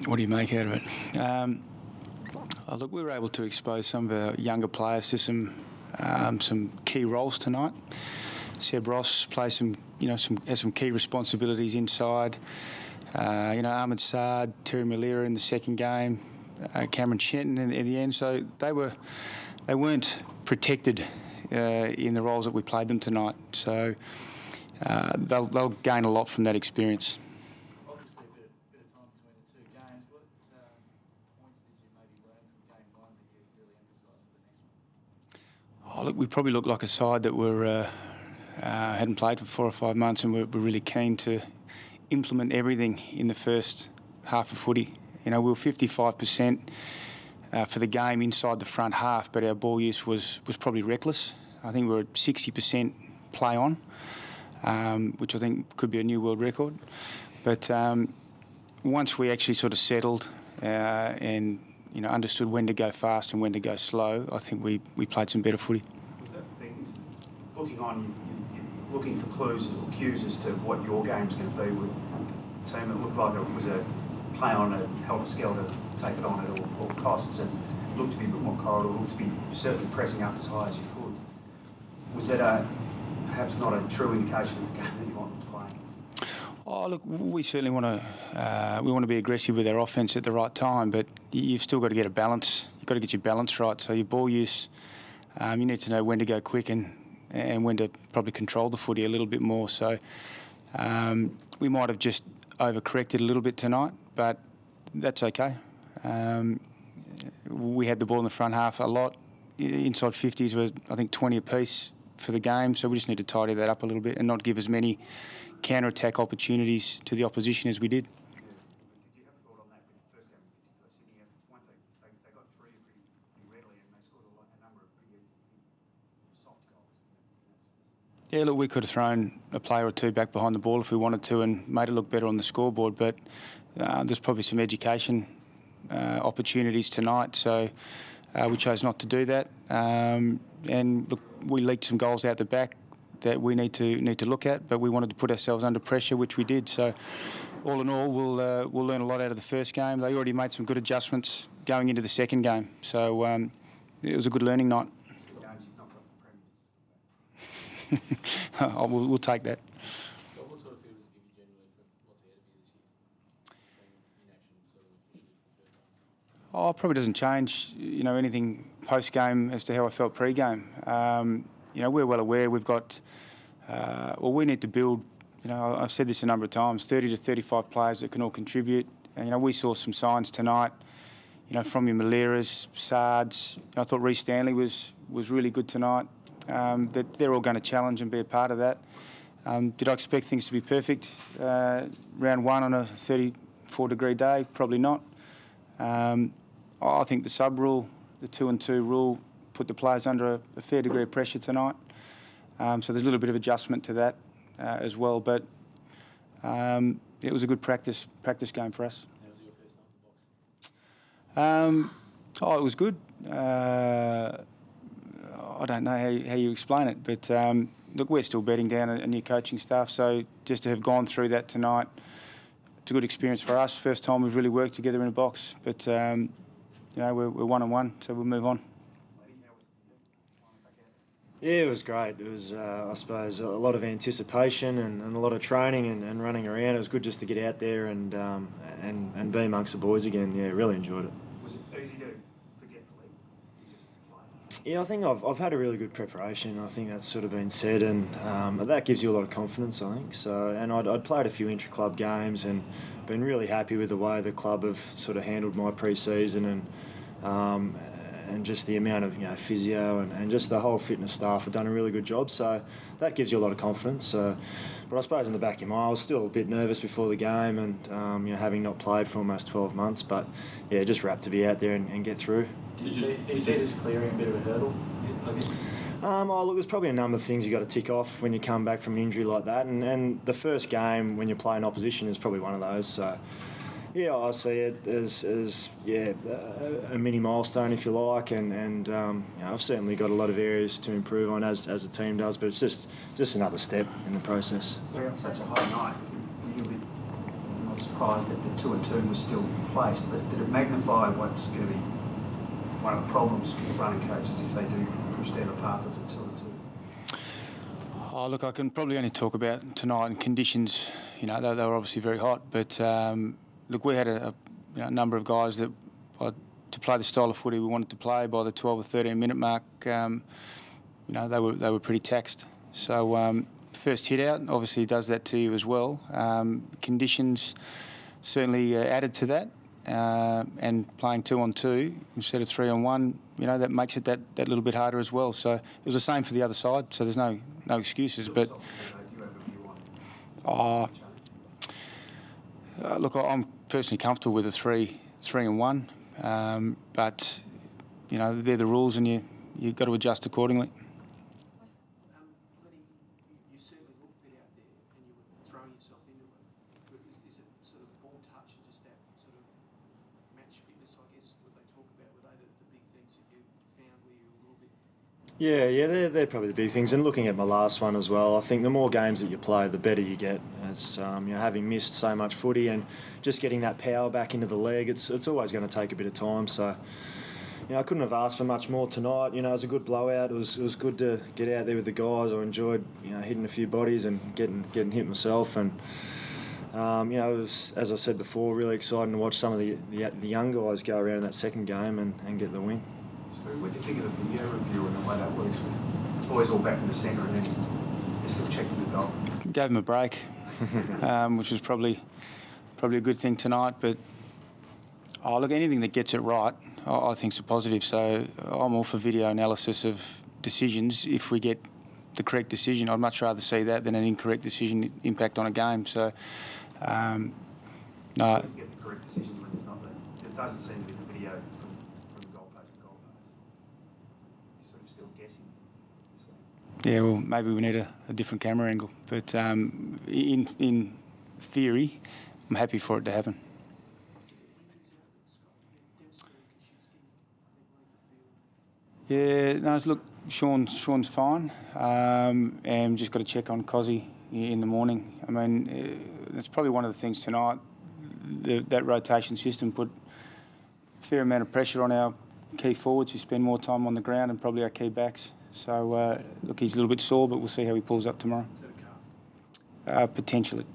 what do you make out of it? Look, we were able to expose some of our younger players to some key roles tonight. Seb Ross plays has some key responsibilities inside. Ahmed Saad, Terry Malira in the second game, Cameron Shenton in the end. So they weren't protected in the roles that we played them tonight. So they'll gain a lot from that experience. Obviously, a bit of time between the two games. What points did you maybe learn from game one that you really emphasise for the next one? Look, we probably looked like a side that hadn't played for 4 or 5 months, and we're really keen to implement everything in the first half of footy. We were 55% for the game inside the front half, but our ball use was probably reckless. I think we were at 60% play on, which I think could be a new world record. But once we actually sort of settled and understood when to go fast and when to go slow, I think we played some better footy. Was that the thing? Looking on, you're looking for clues or cues as to what your game's going to be with the team. It looked like it was a play on a helter-skelter to take it on at all costs, and looked to be a bit more corridor, looked to be certainly pressing up as high as you could. Was that perhaps not a true indication of the game that you want to play? Oh, look, we certainly want to be aggressive with our offence at the right time, but you've still got to get a balance. You've got to get your balance right. So your ball use, you need to know when to go quick and when to probably control the footy a little bit more. So we might have just overcorrected a little bit tonight, but that's okay. We had the ball in the front half a lot. Inside 50s were, I think, 20 apiece for the game, so we just need to tidy that up a little bit and not give as many counter-attack opportunities to the opposition as we did. Did you have a thought on that with the first game in particular? Sydney, once they got through pretty readily, and they scored a number of pretty soft goals in that sense. Yeah, look, we could have thrown a player or two back behind the ball if we wanted to and made it look better on the scoreboard, but there's probably some education opportunities tonight, so we chose not to do that. And look, we leaked some goals out the back that we need to look at, but we wanted to put ourselves under pressure, which we did. So all in all, we'll learn a lot out of the first game. They already made some good adjustments going into the second game, so it was a good learning night. We'll take that. What sort of feel does it give you generally from what's ahead of you this year? In action sort of officially for the first time? It probably doesn't change, anything post-game as to how I felt pre-game. We're well aware we've got, we need to build, I've said this a number of times, 30 to 35 players that can all contribute. And, we saw some signs tonight, from your Maliras, Sards. I thought Reece Stanley was really good tonight. That they're all going to challenge and be a part of that. Did I expect things to be perfect round one on a 34-degree day? Probably not. I think the sub rule, the 2-and-2 rule, put the players under a fair degree of pressure tonight. So there's a little bit of adjustment to that as well. But it was a good practice game for us. How was your first night in the box? It was good. I don't know how you explain it, but look, we're still bedding down a new coaching staff, so just to have gone through that tonight, it's a good experience for us. First time we've really worked together in a box, but we're 1-on-1, so we'll move on. Yeah, it was great. It was, I suppose, a lot of anticipation and a lot of training and running around. It was good just to get out there and be amongst the boys again. Yeah, really enjoyed it. Was it easy to forget the league? Yeah, I think I've had a really good preparation. I think that's sort of been said, and that gives you a lot of confidence, I think. So, and I'd played a few intra-club games and been really happy with the way the club have sort of handled my pre-season and just the amount of physio and just the whole fitness staff have done a really good job. So that gives you a lot of confidence. But I suppose in the back of your mind, I was still a bit nervous before the game, and having not played for almost 12 months. But yeah, just rapt to be out there and get through. Do you see this clearing a bit of a hurdle? Look, there's probably a number of things you got to tick off when you come back from an injury like that, and the first game when you're playing opposition is probably one of those. So. Yeah, I see it as a mini milestone, if you like, and I've certainly got a lot of areas to improve on as the team does, but it's just another step in the process. We're on such a high night. You're not was surprised that the 2 and 2 was still placed, but did it magnify what's going to be one of the problems confronting coaches if they do push down the path of the 2 and 2? Oh, look, I can probably only talk about tonight and conditions. You know, they were obviously very hot, but look, we had a number of guys that, to play the style of footy we wanted to play by the 12 or 13 minute mark, you know, they were pretty taxed. So first hit out obviously does that to you as well. Conditions certainly added to that, and playing 2 on 2 instead of 3 on 1, you know, that makes it that little bit harder as well. So it was the same for the other side. So there's no excuses. But look, I'm personally comfortable with a 3 and 1, but you know, they're the rules, and you've got to adjust accordingly. Lenny, you certainly look fit out there, and you were throwing yourself into it. Is it sort of ball touch and just that sort of match fitness, I guess, what they talk about? Were they the big things that you found where you were a little bit? Yeah, they're probably the big things. And looking at my last one as well, I think the more games that you play, the better you get. It's you know, having missed so much footy and just getting that power back into the leg, it's always going to take a bit of time. So, you know, I couldn't have asked for much more tonight. You know, it was a good blowout. It was good to get out there with the guys. I enjoyed, you know, hitting a few bodies and getting hit myself. And you know, it was, as I said before, really exciting to watch some of the young guys go around in that second game and get the win. So what do you think of the video review and the way that works with the boys all back in the centre and then you're still checking the goal? Gave them a break, which was probably a good thing tonight. But look, anything that gets it right, I think is a positive. So I'm all for video analysis of decisions. If we get the correct decision, I'd much rather see that than an incorrect decision impact on a game. So no. You get the correct decisions when there's not that. It doesn't seem to be the video from the goalpost to goalpost. You're sort of still guessing. So. Yeah, well, maybe we need a different camera angle. But in theory, I'm happy for it to happen. Yeah, no, look, Sean's fine, and just got to check on Cozzy in the morning. I mean, that's probably one of the things tonight. That rotation system put a fair amount of pressure on our key forwards who spend more time on the ground, and probably our key backs. So, look, he's a little bit sore, but we'll see how he pulls up tomorrow. Potentially.